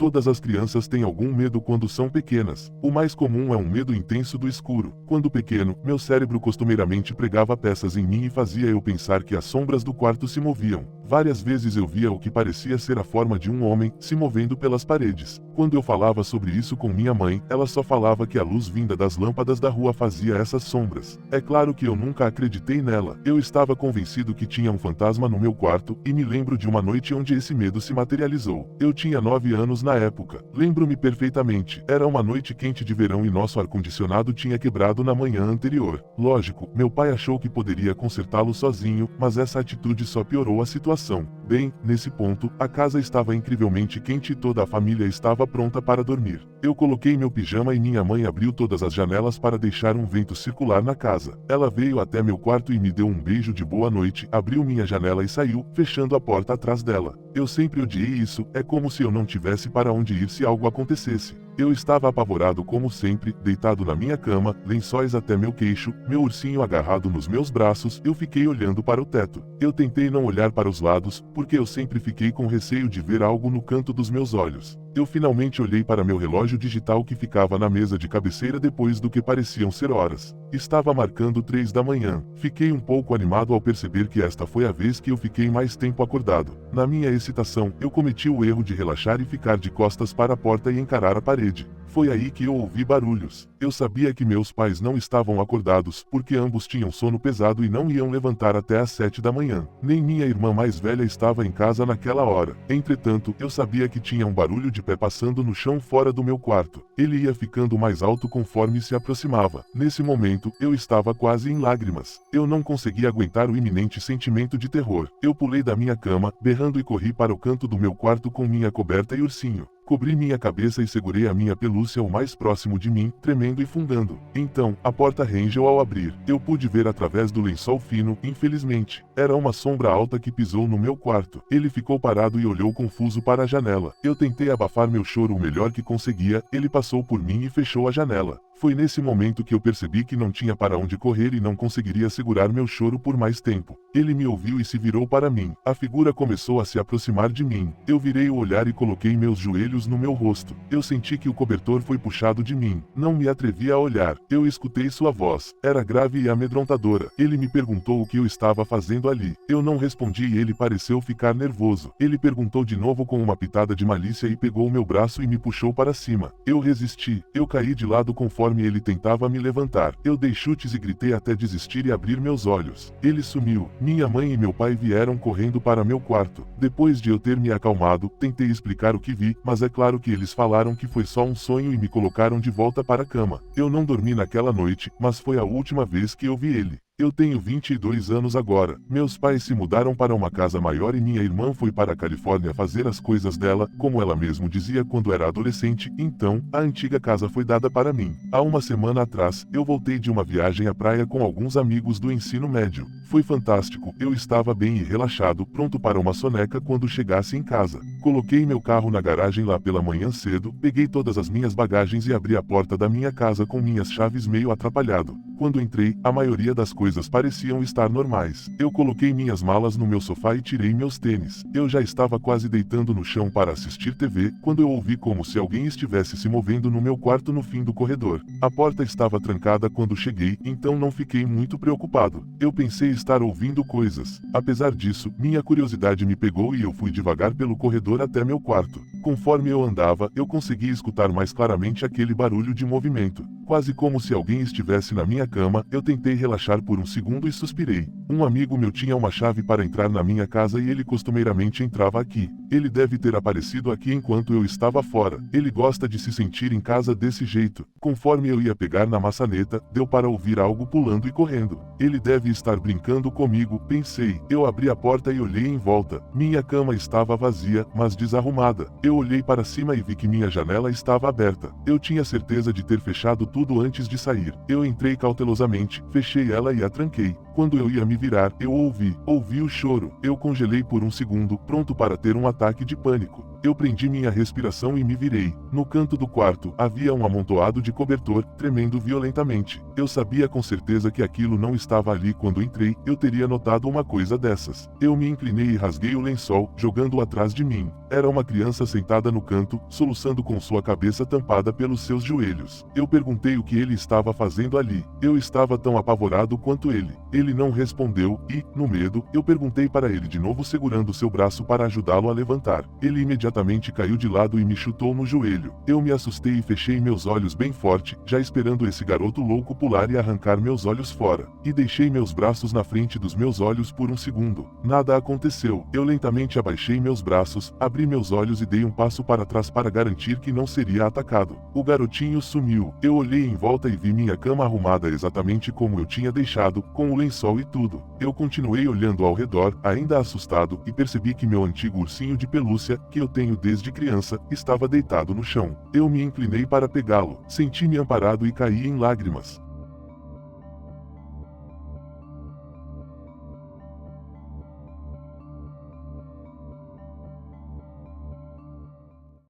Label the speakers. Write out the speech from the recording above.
Speaker 1: Todas as crianças têm algum medo quando são pequenas. O mais comum é um medo intenso do escuro. Quando pequeno, meu cérebro costumeiramente pregava peças em mim e fazia eu pensar que as sombras do quarto se moviam. Várias vezes eu via o que parecia ser a forma de um homem se movendo pelas paredes. Quando eu falava sobre isso com minha mãe, ela só falava que a luz vinda das lâmpadas da rua fazia essas sombras. É claro que eu nunca acreditei nela. Eu estava convencido que tinha um fantasma no meu quarto, e me lembro de uma noite onde esse medo se materializou. Eu tinha 9 anos na época. Lembro-me perfeitamente. Era uma noite quente de verão e nosso ar-condicionado tinha quebrado na manhã anterior. Lógico, meu pai achou que poderia consertá-lo sozinho, mas essa atitude só piorou a situação. Bem, nesse ponto, a casa estava incrivelmente quente e toda a família estava pronta para dormir. Eu coloquei meu pijama e minha mãe abriu todas as janelas para deixar um vento circular na casa. Ela veio até meu quarto e me deu um beijo de boa noite, abriu minha janela e saiu, fechando a porta atrás dela. Eu sempre odiei isso, é como se eu não tivesse para onde ir se algo acontecesse. Eu estava apavorado como sempre, deitado na minha cama, lençóis até meu queixo, meu ursinho agarrado nos meus braços, eu fiquei olhando para o teto. Eu tentei não olhar para os lados, porque eu sempre fiquei com receio de ver algo no canto dos meus olhos. Eu finalmente olhei para meu relógio digital que ficava na mesa de cabeceira depois do que pareciam ser horas. Estava marcando 3 da manhã. Fiquei um pouco animado ao perceber que esta foi a vez que eu fiquei mais tempo acordado. Na minha excitação, eu cometi o erro de relaxar e ficar de costas para a porta e encarar a parede. Foi aí que eu ouvi barulhos. Eu sabia que meus pais não estavam acordados, porque ambos tinham sono pesado e não iam levantar até às 7 da manhã. Nem minha irmã mais velha estava em casa naquela hora. Entretanto, eu sabia que tinha um barulho de pé passando no chão fora do meu quarto. Ele ia ficando mais alto conforme se aproximava. Nesse momento, eu estava quase em lágrimas. Eu não conseguia aguentar o iminente sentimento de terror. Eu pulei da minha cama, berrando e corri para o canto do meu quarto com minha coberta e ursinho. Cobri minha cabeça e segurei a minha pelúcia o mais próximo de mim, tremendo e fungando. Então, a porta rangeu ao abrir. Eu pude ver através do lençol fino, infelizmente. Era uma sombra alta que pisou no meu quarto. Ele ficou parado e olhou confuso para a janela. Eu tentei abafar meu choro o melhor que conseguia, ele passou por mim e fechou a janela. Foi nesse momento que eu percebi que não tinha para onde correr e não conseguiria segurar meu choro por mais tempo. Ele me ouviu e se virou para mim. A figura começou a se aproximar de mim. Eu virei o olhar e coloquei meus joelhos no meu rosto. Eu senti que o cobertor foi puxado de mim. Não me atrevi a olhar. Eu escutei sua voz. Era grave e amedrontadora. Ele me perguntou o que eu estava fazendo ali. Eu não respondi e ele pareceu ficar nervoso. Ele perguntou de novo com uma pitada de malícia e pegou meu braço e me puxou para cima. Eu resisti. Eu caí de lado conforme ele tentava me levantar. Eu dei chutes e gritei até desistir e abrir meus olhos. Ele sumiu. Minha mãe e meu pai vieram correndo para meu quarto. Depois de eu ter me acalmado, tentei explicar o que vi, mas é claro que eles falaram que foi só um sonho e me colocaram de volta para a cama. Eu não dormi naquela noite, mas foi a última vez que eu vi ele. Eu tenho 22 anos agora. Meus pais se mudaram para uma casa maior e minha irmã foi para a Califórnia fazer as coisas dela, como ela mesmo dizia quando era adolescente, então, a antiga casa foi dada para mim. Há uma semana atrás, eu voltei de uma viagem à praia com alguns amigos do ensino médio. Foi fantástico, eu estava bem e relaxado, pronto para uma soneca quando chegasse em casa. Coloquei meu carro na garagem lá pela manhã cedo, peguei todas as minhas bagagens e abri a porta da minha casa com minhas chaves meio atrapalhado. Quando entrei, a maioria das coisas pareciam estar normais. Eu coloquei minhas malas no meu sofá e tirei meus tênis. Eu já estava quase deitando no chão para assistir TV, quando eu ouvi como se alguém estivesse se movendo no meu quarto no fim do corredor. A porta estava trancada quando cheguei, então não fiquei muito preocupado. Eu pensei estar ouvindo coisas. Apesar disso, minha curiosidade me pegou e eu fui devagar pelo corredor até meu quarto. Conforme eu andava, eu conseguia escutar mais claramente aquele barulho de movimento. Quase como se alguém estivesse na minha cama, eu tentei relaxar por um segundo e suspirei. Um amigo meu tinha uma chave para entrar na minha casa e ele costumeiramente entrava aqui. Ele deve ter aparecido aqui enquanto eu estava fora. Ele gosta de se sentir em casa desse jeito. Conforme eu ia pegar na maçaneta, deu para ouvir algo pulando e correndo. Ele deve estar brincando comigo, pensei. Eu abri a porta e olhei em volta. Minha cama estava vazia, mas desarrumada. Eu olhei para cima e vi que minha janela estava aberta. Eu tinha certeza de ter fechado tudo antes de sair. Eu entrei cautelosamente, fechei ela e a tranquei. Quando eu ia me virar, eu ouvi o choro. Eu congelei por um segundo, pronto para ter um ataque de pânico. Eu prendi minha respiração e me virei. No canto do quarto, havia um amontoado de cobertor, tremendo violentamente. Eu sabia com certeza que aquilo não estava ali quando entrei, eu teria notado uma coisa dessas. Eu me inclinei e rasguei o lençol, jogando-o atrás de mim. Era uma criança sentada no canto, soluçando com sua cabeça tampada pelos seus joelhos. Eu perguntei o que ele estava fazendo ali. Eu estava tão apavorado quanto ele. Ele não respondeu e, no medo, eu perguntei para ele de novo segurando seu braço para ajudá-lo a levantar. Ele imediatamente caiu de lado e me chutou no joelho. Eu me assustei e fechei meus olhos bem forte, já esperando esse garoto louco pular e arrancar meus olhos fora. E deixei meus braços na frente dos meus olhos por um segundo. Nada aconteceu. Eu lentamente abaixei meus braços, abri meus olhos e dei um passo para trás para garantir que não seria atacado. O garotinho sumiu. Eu olhei em volta e vi minha cama arrumada exatamente como eu tinha deixado, com o lençol e tudo. Eu continuei olhando ao redor, ainda assustado, e percebi que meu antigo ursinho de pelúcia, que eu tenho desde criança, estava deitado no chão. Eu me inclinei para pegá-lo. Senti-me amparado e caí em lágrimas.